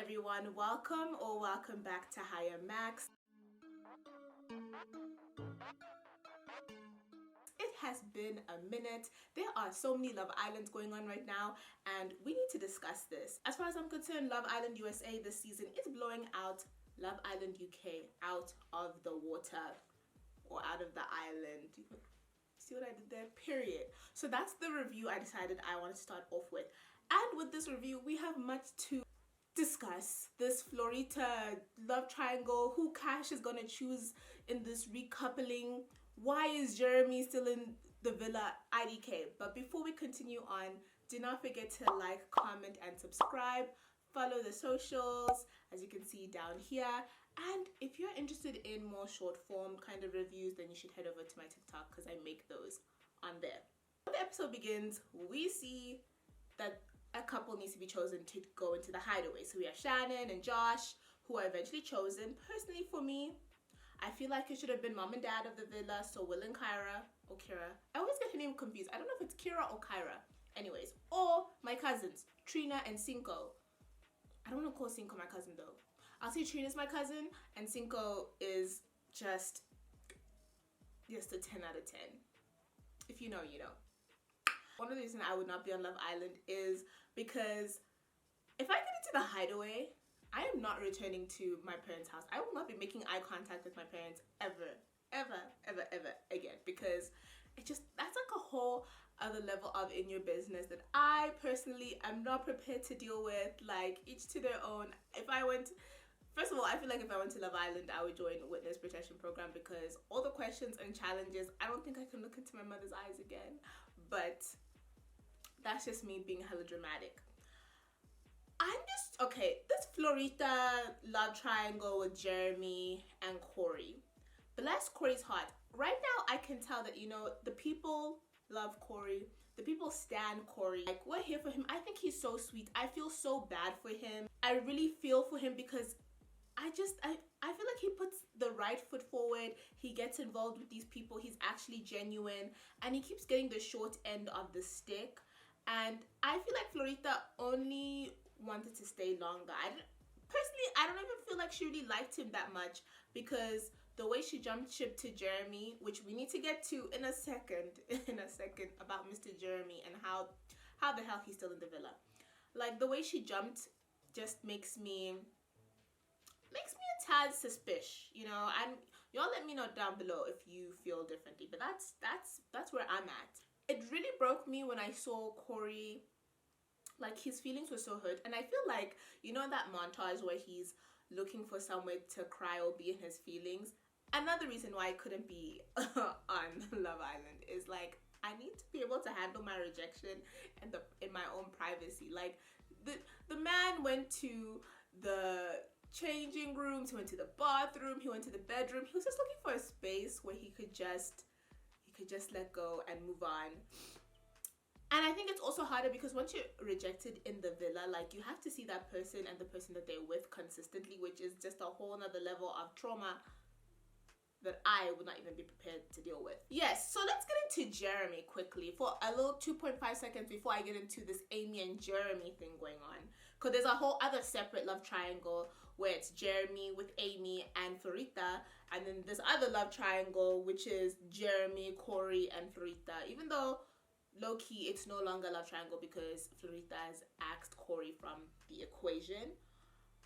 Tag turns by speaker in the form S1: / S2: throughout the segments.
S1: everyone, welcome back to Higher Max. It has been a minute. There are so many Love Islands going on right now and we need to discuss this. As far as I'm concerned, Love Island USA this season is blowing out Love Island UK out of the water or out of the island. See what I did there? Period. So that's the review I decided I want to start off with. And with this review, we have much to discuss. This Florita love triangle, who Cash is gonna choose in this recoupling. Why is Jeremy still in the villa? IDK. But before we continue on, do not forget to like, comment, and subscribe. Follow the socials, as you can see down here. And if you're interested in more short form kind of reviews, then you should head over to my TikTok because I make those on there. When the episode begins, we see that a couple needs to be chosen to go into the hideaway. So we have Shannon and Josh, who are eventually chosen. Personally, for me, I feel like it should have been mom and dad of the villa, so Will and Kyra, or Kira. I always get her name confused. I don't know if it's Kira or Kyra. Anyways, or my cousins, Trina and Cinco. I don't want to call Cinco my cousin though. I'll say Trina's my cousin and Cinco is just a 10 out of 10. If you know, you know. One of the reasons I would not be on Love Island is because if I get into the hideaway, I am not returning to my parents' house. I will not be making eye contact with my parents ever again, because that's like a whole other level of in your business that I personally am not prepared to deal with. Like, each to their own. First of all, I feel like if I went to Love Island, I would join Witness Protection Program, because all the questions and challenges, I don't think I can look into my mother's eyes again. But that's just me being hella dramatic. This Florita love triangle with Jeremy and Kory. Bless Kory's heart. Right now, I can tell that, the people love Kory. The people stan Kory. Like, we're here for him. I think he's so sweet. I feel so bad for him. I really feel for him because I feel like he puts the right foot forward. He gets involved with these people. He's actually genuine. And he keeps getting the short end of the stick. And I feel like Florita only wanted to stay longer. I don't even feel like she really liked him that much, because the way she jumped ship to Jeremy, which we need to get to in a second about Mr. Jeremy and how the hell he's still in the villa. Like, the way she jumped just makes me a tad suspicious, and y'all let me know down below if you feel differently. But that's where I'm at. It really broke me when I saw Kory. Like, his feelings were so hurt, and I feel like, that montage where he's looking for somewhere to cry or be in his feelings. Another reason why I couldn't be on Love Island is, like, I need to be able to handle my rejection in my own privacy. Like, the man went to the changing rooms, he went to the bathroom, he went to the bedroom. He was just looking for a space where he could just let go and move on. And I think it's also harder because once you're rejected in the villa, like, you have to see that person and the person that they're with consistently, which is just a whole nother level of trauma that I would not even be prepared to deal with. Yes, so let's get into Jeremy quickly for a little 2.5 seconds before I get into this Aimee and Jeremy thing going on. Because there's a whole other separate love triangle where it's Jeremy with Aimee and Florita, and then this other love triangle which is Jeremy, Kory, and Florita. Even though low-key it's no longer love triangle because Florita has axed Kory from the equation.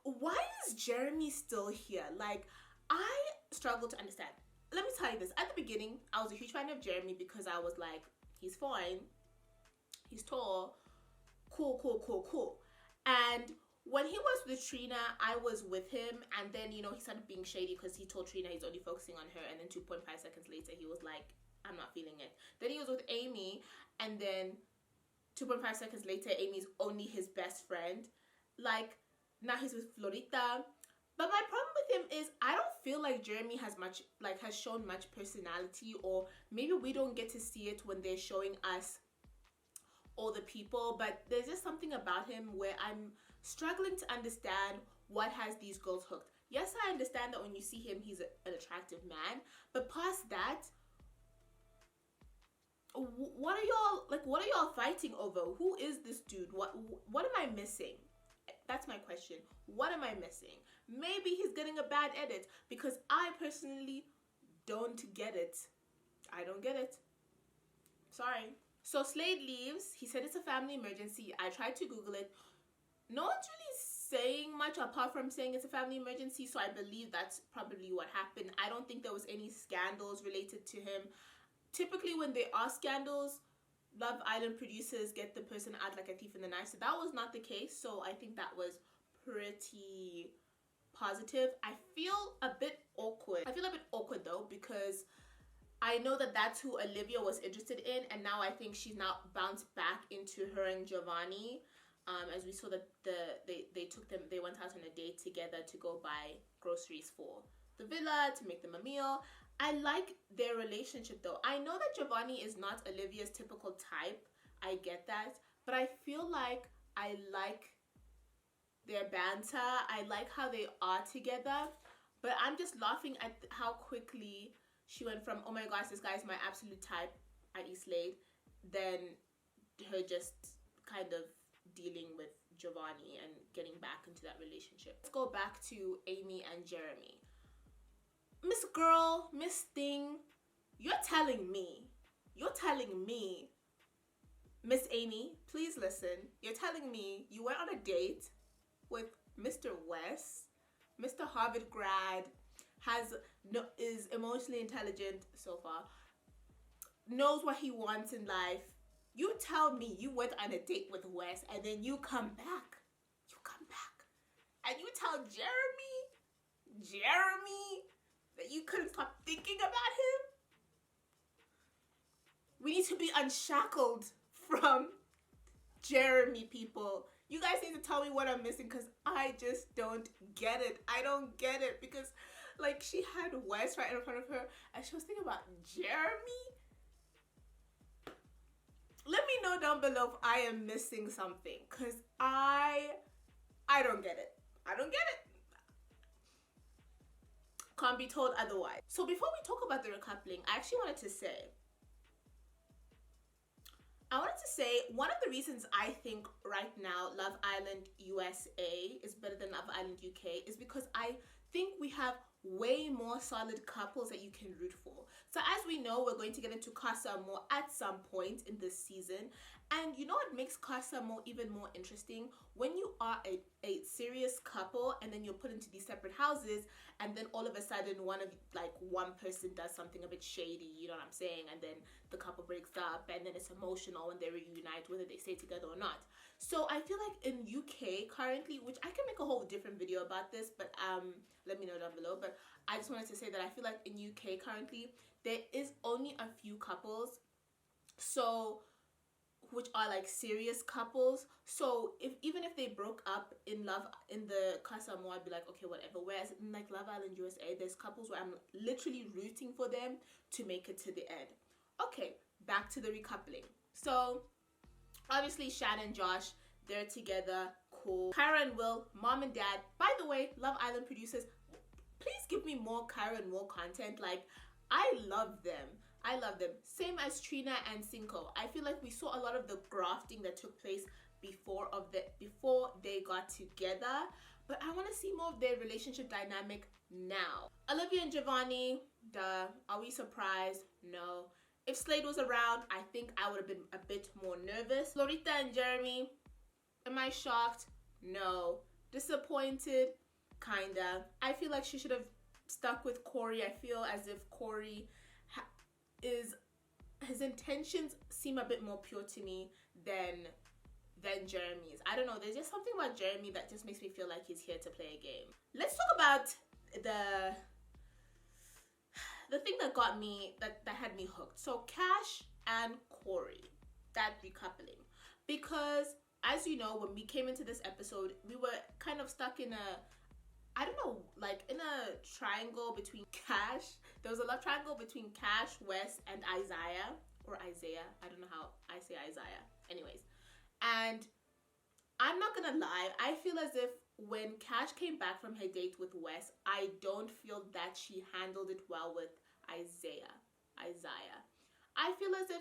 S1: Why is Jeremy still here? Like, I struggle to understand. Let me tell you this. At the beginning, I was a huge fan of Jeremy because I was like, he's fine, he's tall, cool. And when he was with Trina, I was with him, and then, he started being shady because he told Trina he's only focusing on her, and then 2.5 seconds later, he was like, I'm not feeling it. Then he was with Aimee, and then 2.5 seconds later, Aimee's only his best friend. Like, now he's with Florita. But my problem with him is I don't feel like Jeremy has shown much personality, or maybe we don't get to see it when they're showing us all the people. But there's just something about him where I'm struggling to understand what has these girls hooked. Yes, I understand that when you see him, he's an attractive man. But past that, what are y'all fighting over? Who is this dude? What am I missing? That's my question. What am I missing? Maybe he's getting a bad edit, because I personally don't get it. I don't get it. Sorry. So Slade leaves. He said it's a family emergency. I tried to Google it. No one's really saying much apart from saying it's a family emergency, so I believe that's probably what happened. I don't think there was any scandals related to him. Typically when there are scandals, Love Island producers get the person out like a thief in the night. So that was not the case. So I think that was pretty positive. I feel a bit awkward. I feel a bit awkward though, because I know that that's who Olivia was interested in, and now I think she's now bounced back into her and Giovanni. As we saw that they went out on a date together to go buy groceries for the villa, to make them a meal. I like their relationship though. I know that Giovanni is not Olivia's typical type. I get that. But I feel like I like their banter. I like how they are together. But I'm just laughing at how quickly she went from, oh my gosh, this guy's my absolute type, i.e. Slade, then her just kind of dealing with Giovanni and getting back into that relationship. Let's go back to Aimee and Jeremy. Miss Girl, Miss Thing, you're telling me, Miss Aimee, please listen. You're telling me you went on a date with Mr. West, Mr. Harvard grad, is emotionally intelligent so far, knows what he wants in life. You tell me you went on a date with Wes and then you come back. And you tell Jeremy that you couldn't stop thinking about him? We need to be unshackled from Jeremy, people. You guys need to tell me what I'm missing, because I just don't get it. I don't get it, because like she had Wes right in front of her and she was thinking about Jeremy. Let me know down below if I am missing something, because I don't get it. I don't get it. Can't be told otherwise. So before we talk about the recoupling, I actually wanted to say one of the reasons I think right now Love Island USA is better than Love Island UK is because I think we have way more solid couples that you can root for. So as we know, we're going to get into Casa Amor at some point in this season. And you know what makes Casa Amor even more interesting? When you are a serious couple and then you're put into these separate houses, and then all of a sudden one person does something a bit shady, you know what I'm saying? And then the couple breaks up and then it's emotional when they reunite, whether they stay together or not. So I feel like in UK currently, which I can make a whole different video about this, but let me know down below. But I just wanted to say that I feel like in UK currently, there is only a few couples, which are like serious couples. So even if they broke up in the Casa Amor, I'd be like, okay, whatever. Whereas in like Love Island USA, there's couples where I'm literally rooting for them to make it to the end. Okay, back to the recoupling. So obviously Shan and Josh, they're together, cool. Kyra and Will, mom and dad. By the way, Love Island producers, please give me more Kyra and Will content. Like, I love them. Same as Trina and Cinco. I feel like we saw a lot of the grafting that took place before they got together, but I want to see more of their relationship dynamic now. Olivia and Giovanni, duh. Are we surprised? No. If Slade was around, I think I would have been a bit more nervous. Florita and Jeremy, am I shocked? No. Disappointed? Kinda. I feel like she should have stuck with Korey. I feel as if Korey his intentions seem a bit more pure to me than Jeremy's. I don't know, there's just something about Jeremy that just makes me feel like he's here to play a game. Let's talk about the thing that got me, that had me hooked. So Cash and Korey, that recoupling. Because as you know, when we came into this episode, we were kind of stuck in I don't know, like in a triangle between Cash. There was a love triangle between Cash, Wes, and Isiah. Or Isaiah. I don't know how I say Isiah. Anyways. And I'm not gonna lie, I feel as if when Cash came back from her date with Wes, I don't feel that she handled it well with Isiah. I feel as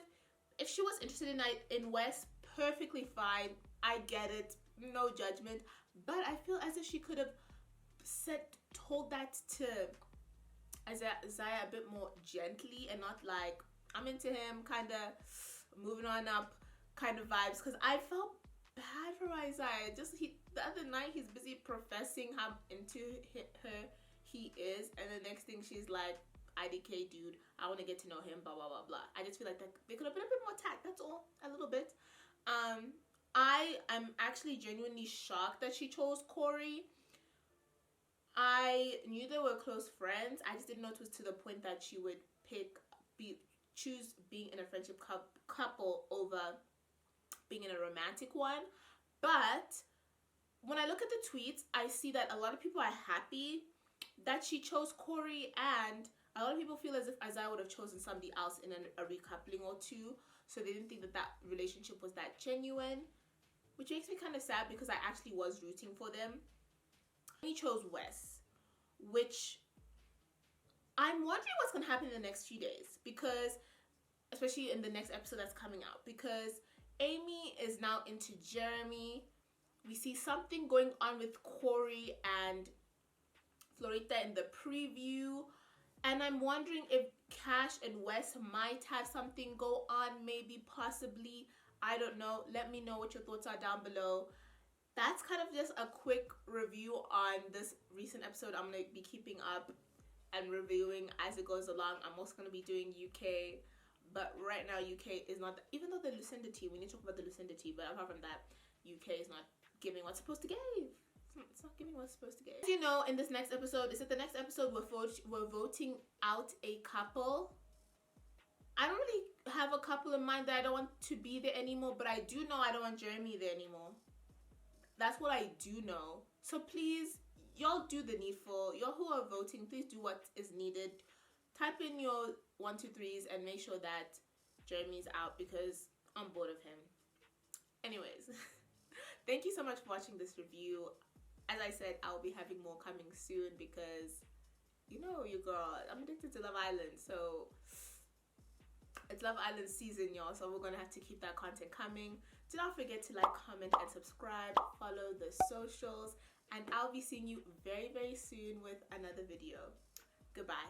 S1: if she was interested in Wes, perfectly fine. I get it. No judgment. But I feel as if she could have told that to Isiah a bit more gently and not like, I'm into him, kind of moving on up kind of vibes. Because I felt bad for Isiah. The other night he's busy professing how into her he is, and the next thing she's like, IDK dude, I want to get to know him, blah blah blah blah. I just feel like they could have been a bit more tact. That's all, a little bit. I am actually genuinely shocked that she chose Korey. I knew they were close friends. I just didn't know it was to the point that she would choose being in a friendship couple over being in a romantic one. But when I look at the tweets, I see that a lot of people are happy that she chose Korey, and a lot of people feel as if Isiah would have chosen somebody else in a recoupling or two, so they didn't think that relationship was that genuine, which makes me kind of sad because I actually was rooting for them. He chose Wes, which I'm wondering what's going to happen in the next few days, because especially in the next episode that's coming out, because Aimee is now into Jeremy. We see something going on with Korey and Florita in the preview, and I'm wondering if Cash and Wes might have something go on, maybe, possibly. I don't know. Let me know what your thoughts are down below. That's kind of just a quick review on this recent episode. I'm going to be keeping up and reviewing as it goes along. I'm also going to be doing UK, but right now UK is not, even though the lucidity, we need to talk about the lucidity, but apart from that, UK is not giving what's supposed to give. It's not giving what's supposed to give. As you know, in this next episode, the next episode we're voting out a couple. I don't really have a couple in mind that I don't want to be there anymore, but I do know I don't want Jeremy there anymore. That's what I do know. So please, y'all do the needful. Y'all who are voting, please do what is needed. Type in your 1, 2, 3s and make sure that Jeremy's out, because I'm bored of him. Anyways, thank you so much for watching this review. As I said, I'll be having more coming soon because, you know, your girl, I'm addicted to Love Island. So it's Love Island season, y'all. So we're going to have to keep that content coming. Do not forget to like, comment, and subscribe. Follow the socials. And I'll be seeing you very, very soon with another video. Goodbye.